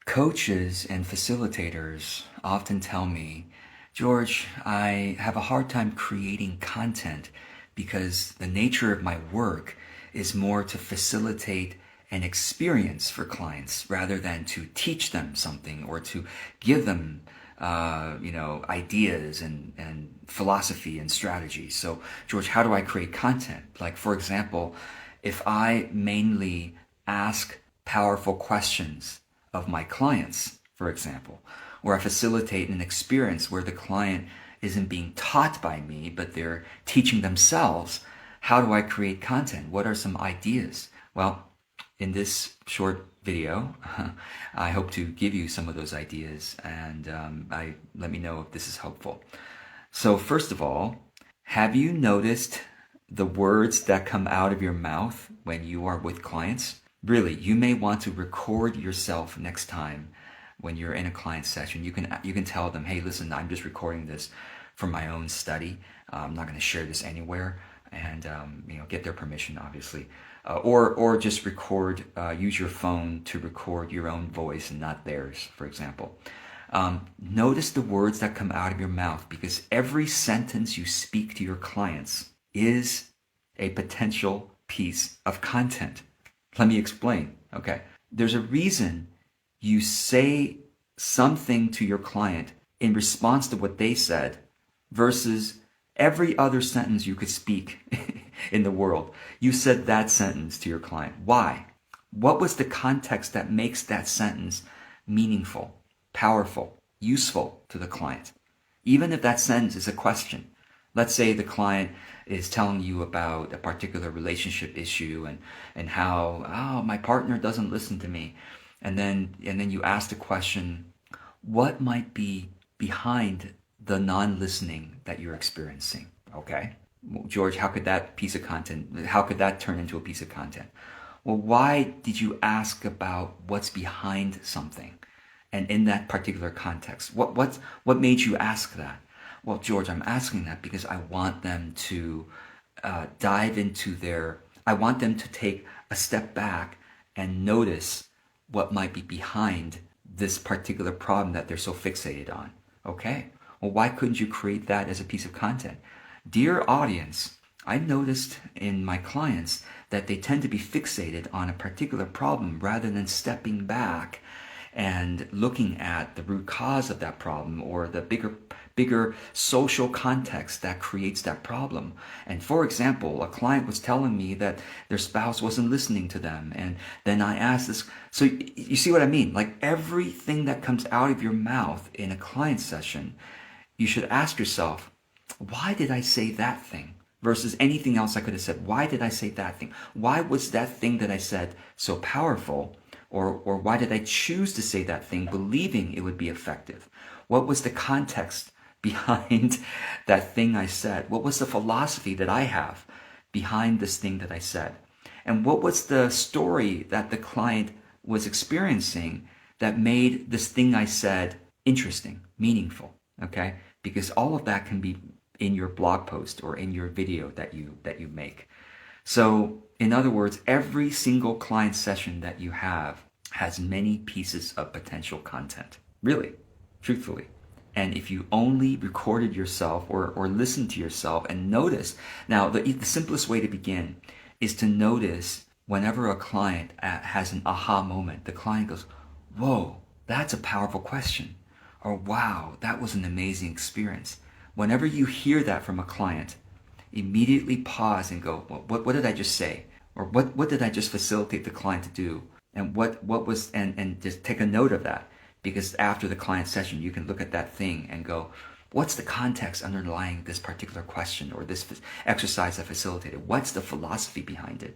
Coaches and facilitators often tell me, George, I have a hard time creating content because the nature of my work is more to facilitate an experience for clients rather than to teach them something or to give them ideas and philosophy and strategy. So, George, how do I create content? Like, for example, if I mainly ask powerful questions of my clients, for example, or I facilitate an experience where the client isn't being taught by me, but they're teaching themselves, how do I create content? What are some ideas? Well, in this short video, I hope to give you some of those ideas, and let me know if this is helpful. So first of all, have you noticed the words that come out of your mouth when you are with clients? Really, you may want to record yourself next time when you're in a client session. You can tell them, hey, listen, I'm just recording this for my own study. I'm not going to share this anywhere, and get their permission, obviously. Or just record, use your phone to record your own voice and not theirs, for example. Notice the words that come out of your mouth, because every sentence you speak to your clients is a potential piece of content. Let me explain. Okay. There's a reason you say something to your client in response to what they said versus every other sentence you could speak in the world. You said that sentence to your client. Why? What was the context that makes that sentence meaningful, powerful, useful to the client? Even if that sentence is a question. Let's say the client is telling you about a particular relationship issue and how, oh, my partner doesn't listen to me. And then you ask the question, what might be behind the non-listening that you're experiencing? Okay. George, how could that turn into a piece of content? Well, why did you ask about what's behind something? And in that particular context, what made you ask that? Well, George, I'm asking that because I want them to I want them to take a step back and notice what might be behind this particular problem that they're so fixated on. Okay. Well, why couldn't you create that as a piece of content? Dear audience, I've noticed in my clients that they tend to be fixated on a particular problem rather than stepping back and looking at the root cause of that problem or the bigger social context that creates that problem. And for example, a client was telling me that their spouse wasn't listening to them. And then I asked this. So you see what I mean? Like everything that comes out of your mouth in a client session, you should ask yourself, why did I say that thing? Versus anything else I could have said. Why did I say that thing? Why was that thing that I said so powerful? Or why did I choose to say that thing believing it would be effective? What was the context behind that thing I said? What was the philosophy that I have behind this thing that I said? And what was the story that the client was experiencing that made this thing I said interesting, meaningful? Okay? Because all of that can be in your blog post or in your video that you make. So, in other words, every single client session that you have has many pieces of potential content. Really, truthfully. And if you only recorded yourself or listened to yourself and notice, now the simplest way to begin is to notice whenever a client has an aha moment, the client goes, whoa, that's a powerful question. Or wow, that was an amazing experience. Whenever you hear that from a client, immediately pause and go, well, what did I just say? Or what did I just facilitate the client to do? And what was, and just take a note of that. Because after the client session, you can look at that thing and go, what's the context underlying this particular question or this exercise I facilitated? What's the philosophy behind it?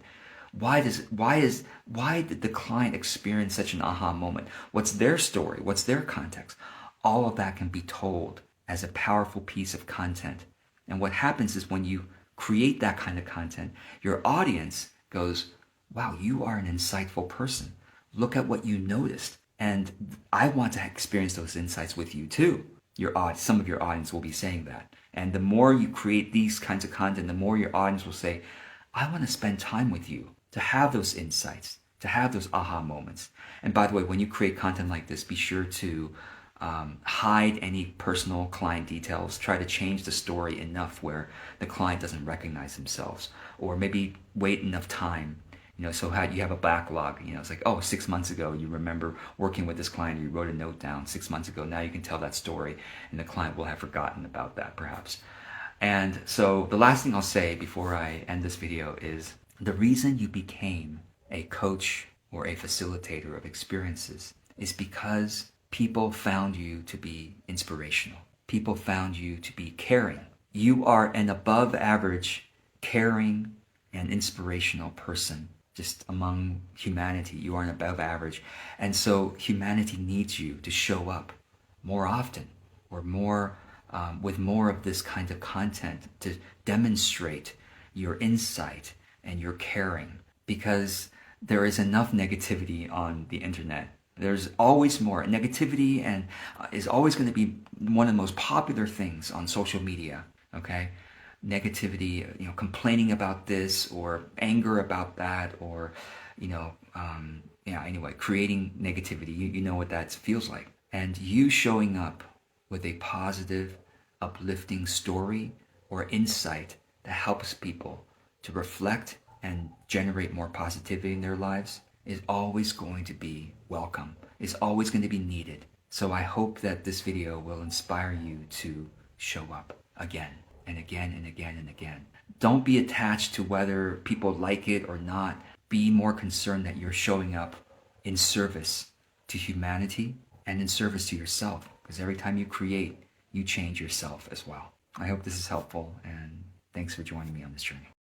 Why did the client experience such an aha moment? What's their story? What's their context? All of that can be told as a powerful piece of content. And what happens is when you create that kind of content, your audience goes, wow, you are an insightful person. Look at what you noticed. And I want to experience those insights with you too. Some of your audience will be saying that. And the more you create these kinds of content, the more your audience will say, I want to spend time with you to have those insights, to have those aha moments. And by the way, when you create content like this, be sure to hide any personal client details. Try to change the story enough where the client doesn't recognize themselves, or maybe wait enough time. So you have a backlog. It's like, oh, 6 months ago, you remember working with this client, you wrote a note down 6 months ago. Now you can tell that story, and the client will have forgotten about that, perhaps. And so the last thing I'll say before I end this video is the reason you became a coach or a facilitator of experiences is because people found you to be inspirational. People found you to be caring. You are an above average, caring, and inspirational person. Just among humanity, you are an above average. And so humanity needs you to show up more often, or more with more of this kind of content to demonstrate your insight and your caring, because there is enough negativity on the internet. There's always more negativity, and is always going to be one of the most popular things on social media. Okay, negativity, complaining about this, or anger about that, or anyway, creating negativity. You know what that feels like. And you showing up with a positive, uplifting story or insight that helps people to reflect and generate more positivity in their lives is always going to be welcome, is always going to be needed. So I hope that this video will inspire you to show up again and again and again and again. Don't be attached to whether people like it or not. Be more concerned that you're showing up in service to humanity and in service to yourself, because every time you create, you change yourself as well. I hope this is helpful, and thanks for joining me on this journey.